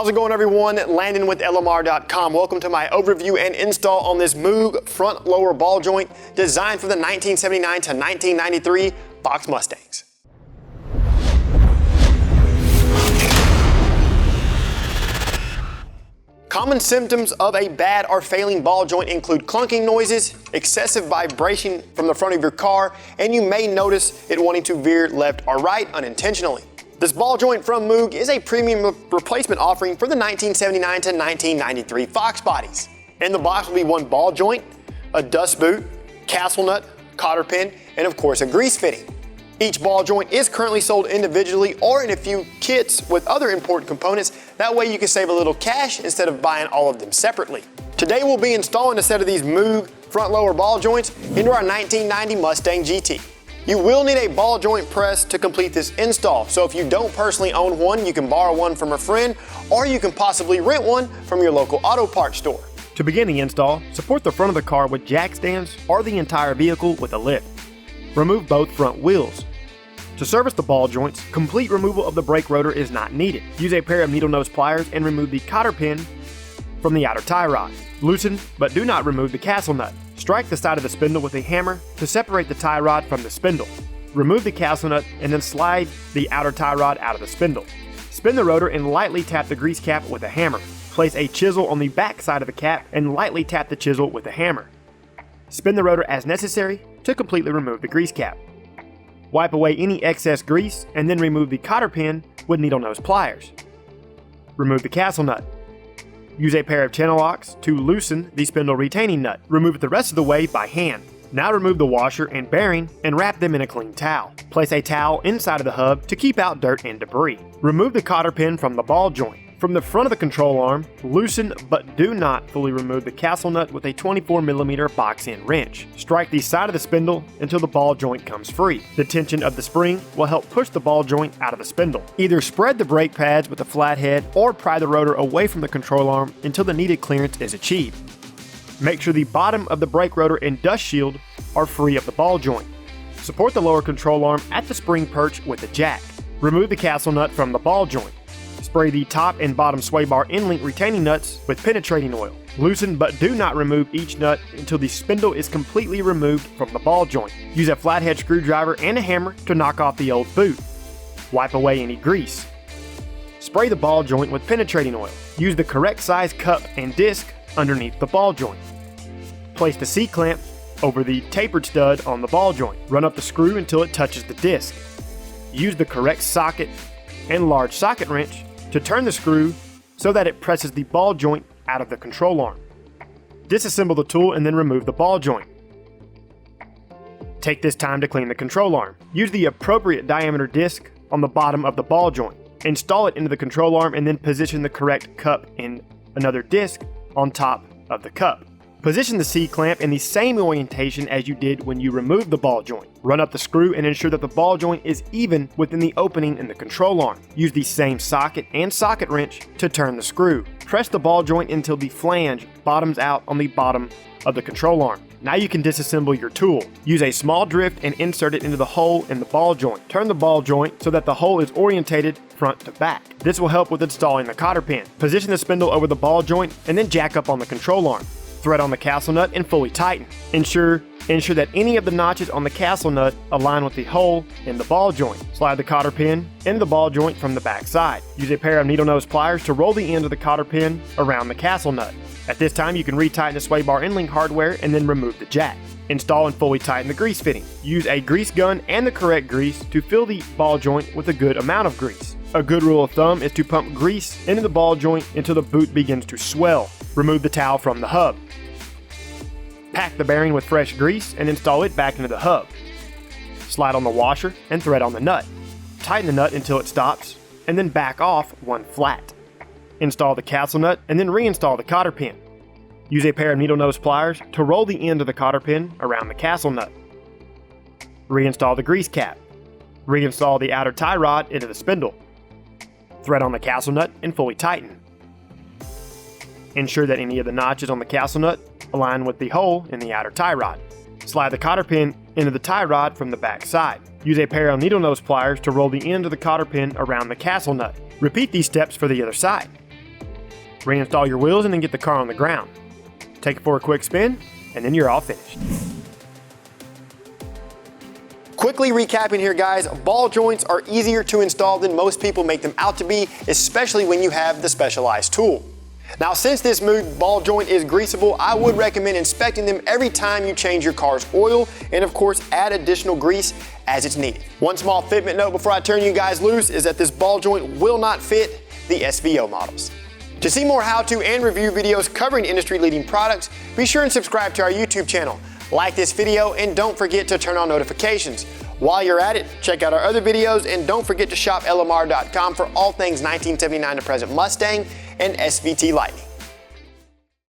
How's it going, everyone? Landon with LMR.com. Welcome to my overview and install on this Moog front lower ball joint designed for the 1979 to 1993 Fox Mustangs. Common symptoms of a bad or failing ball joint include clunking noises, excessive vibration from the front of your car, and you may notice it wanting to veer left or right unintentionally. This ball joint from Moog is a premium replacement offering for the 1979 to 1993 Fox bodies. In the box will be one ball joint, a dust boot, castle nut, cotter pin, and of course a grease fitting. Each ball joint is currently sold individually or in a few kits with other important components. That way you can save a little cash instead of buying all of them separately. Today we'll be installing a set of these Moog front lower ball joints into our 1990 Mustang GT. You will need a ball joint press to complete this install, so if you don't personally own one, you can borrow one from a friend, or you can possibly rent one from your local auto parts store. To begin the install, support the front of the car with jack stands or the entire vehicle with a lift. Remove both front wheels. To service the ball joints, complete removal of the brake rotor is not needed. Use a pair of needle nose pliers and remove the cotter pin from the outer tie rod. Loosen, but do not remove the castle nut. Strike the side of the spindle with a hammer to separate the tie rod from the spindle. Remove the castle nut and then slide the outer tie rod out of the spindle. Spin the rotor and lightly tap the grease cap with a hammer. Place a chisel on the back side of the cap and lightly tap the chisel with a hammer. Spin the rotor as necessary to completely remove the grease cap. Wipe away any excess grease and then remove the cotter pin with needle nose pliers. Remove the castle nut. Use a pair of channel locks to loosen the spindle retaining nut. Remove it the rest of the way by hand. Now remove the washer and bearing and wrap them in a clean towel. Place a towel inside of the hub to keep out dirt and debris. Remove the cotter pin from the ball joint. From the front of the control arm, loosen but do not fully remove the castle nut with a 24mm box-end wrench. Strike the side of the spindle until the ball joint comes free. The tension of the spring will help push the ball joint out of the spindle. Either spread the brake pads with a flat head or pry the rotor away from the control arm until the needed clearance is achieved. Make sure the bottom of the brake rotor and dust shield are free of the ball joint. Support the lower control arm at the spring perch with a jack. Remove the castle nut from the ball joint. Spray the top and bottom sway bar end-link retaining nuts with penetrating oil. Loosen but do not remove each nut until the spindle is completely removed from the ball joint. Use a flathead screwdriver and a hammer to knock off the old boot. Wipe away any grease. Spray the ball joint with penetrating oil. Use the correct size cup and disc underneath the ball joint. Place the C-clamp over the tapered stud on the ball joint. Run up the screw until it touches the disc. Use the correct socket and large socket wrench to turn the screw so that it presses the ball joint out of the control arm. Disassemble the tool and then remove the ball joint. Take this time to clean the control arm. Use the appropriate diameter disc on the bottom of the ball joint. Install it into the control arm and then position the correct cup in another disc on top of the cup. Position the C-clamp in the same orientation as you did when you removed the ball joint. Run up the screw and ensure that the ball joint is even within the opening in the control arm. Use the same socket and socket wrench to turn the screw. Press the ball joint until the flange bottoms out on the bottom of the control arm. Now you can disassemble your tool. Use a small drift and insert it into the hole in the ball joint. Turn the ball joint so that the hole is orientated front to back. This will help with installing the cotter pin. Position the spindle over the ball joint and then jack up on the control arm. Thread on the castle nut and fully tighten. Ensure that any of the notches on the castle nut align with the hole in the ball joint. Slide the cotter pin into the ball joint from the back side. Use a pair of needle nose pliers to roll the end of the cotter pin around the castle nut. At this time, you can retighten the sway bar end-link hardware and then remove the jack. Install and fully tighten the grease fitting. Use a grease gun and the correct grease to fill the ball joint with a good amount of grease. A good rule of thumb is to pump grease into the ball joint until the boot begins to swell. Remove the towel from the hub. Pack the bearing with fresh grease and install it back into the hub. Slide on the washer and thread on the nut. Tighten the nut until it stops and then back off one flat. Install the castle nut and then reinstall the cotter pin. Use a pair of needle nose pliers to roll the end of the cotter pin around the castle nut. Reinstall the grease cap. Reinstall the outer tie rod into the spindle. Thread on the castle nut and fully tighten. Ensure that any of the notches on the castle nut align with the hole in the outer tie rod. Slide the cotter pin into the tie rod from the back side. Use a pair of needle nose pliers to roll the end of the cotter pin around the castle nut. Repeat these steps for the other side. Reinstall your wheels and then get the car on the ground. Take it for a quick spin, and then you're all finished. Quickly recapping here, guys, ball joints are easier to install than most people make them out to be, especially when you have the specialized tool. Now, since this moved ball joint is greasable, I would recommend inspecting them every time you change your car's oil, and of course, add additional grease as it's needed. One small fitment note before I turn you guys loose is that this ball joint will not fit the SVO models. To see more how-to and review videos covering industry-leading products, be sure and subscribe to our YouTube channel. Like this video and don't forget to turn on notifications. While you're at it, check out our other videos and don't forget to shop lmr.com for all things 1979 to present Mustang and SVT Lightning.